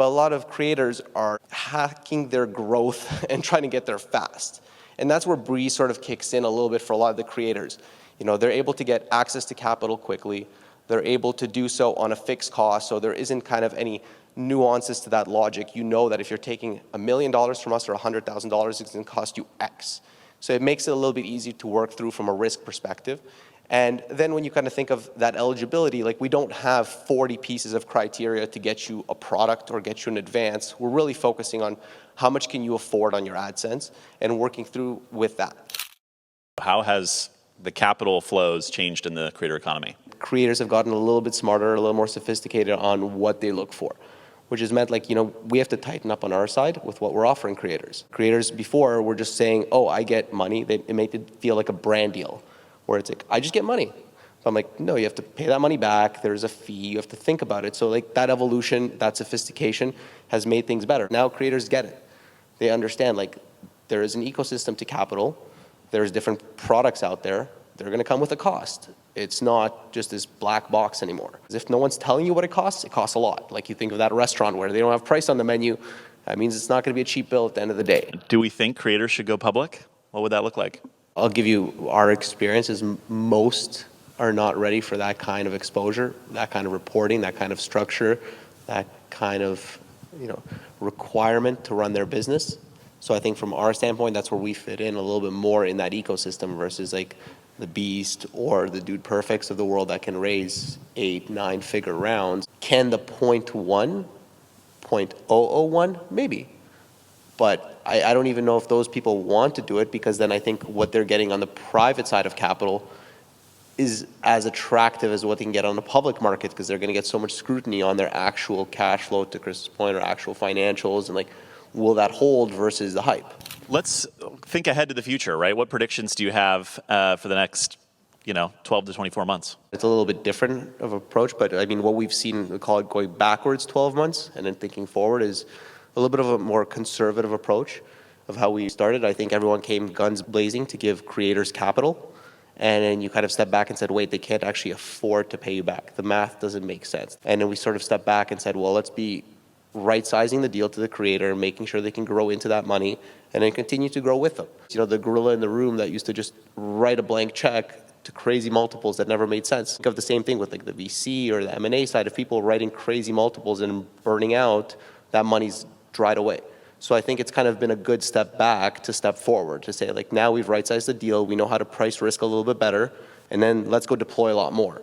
But a lot of creators are hacking their growth and trying to get there fast. And that's where Breeze sort of kicks in a little bit for a lot of the creators. You know, they're able to get access to capital quickly. They're able to do so on a fixed cost, so there isn't kind of any nuances to that logic. You know that if you're taking $1 million from us or $100,000, it's going to cost you X. So it makes it a little bit easier to work through from a risk perspective. And then when you kind of think of that eligibility, like we don't have 40 pieces of criteria to get you a product or get you an advance. We're really focusing on how much can you afford on your AdSense and working through with that. How has the capital flows changed in the creator economy? Creators have gotten a little bit smarter, a little more sophisticated on what they look for, which has meant like, you know, we have to tighten up on our side with what we're offering creators. Creators before were just saying, oh, I get money. It made it feel like a brand deal where it's like, I just get money. So I'm like, no, you have to pay that money back. There's a fee. You have to think about it. So like that evolution, that sophistication has made things better. Now creators get it. They understand like there is an ecosystem to capital. There's different products out there. They're going to come with a cost. It's not just this black box anymore. If no one's telling you what it costs a lot. Like you think of that restaurant where they don't have price on the menu. That means it's not going to be a cheap bill at the end of the day. Do we think creators should go public? What would that look like? I'll give you our experience is most are not ready for that kind of exposure, that kind of reporting, that kind of structure, that kind of, you know, requirement to run their business. So I think from our standpoint, that's where we fit in a little bit more in that ecosystem versus like the Beast or the Dude Perfects of the world that can raise 8-9 figure rounds. Can the 0.1 maybe, but I don't even know if those people want to do it, because then I think what they're getting on the private side of capital is as attractive as what they can get on the public market, because they're going to get so much scrutiny on their actual cash flow, to Chris's point, or actual financials, and like, will that hold versus the hype? Let's think ahead to the future, right? What predictions do you have for the next, 12 to 24 months? It's a little bit different of approach, but I mean, what we've seen, we call it going backwards 12 months, and then thinking forward is a little bit of a more conservative approach of how we started. I think everyone came guns blazing to give creators capital, and then you kind of stepped back and said, wait, they can't actually afford to pay you back. The math doesn't make sense. And then we sort of stepped back and said, well, let's be right-sizing the deal to the creator, making sure they can grow into that money, and then continue to grow with them. You know, the gorilla in the room that used to just write a blank check to crazy multiples that never made sense. Think of the same thing with like the VC or the M&A side. If people writing crazy multiples and burning out, that money's dried away. So I think it's kind of been a good step back to step forward, to say like, now we've right-sized the deal, we know how to price risk a little bit better, and then let's go deploy a lot more.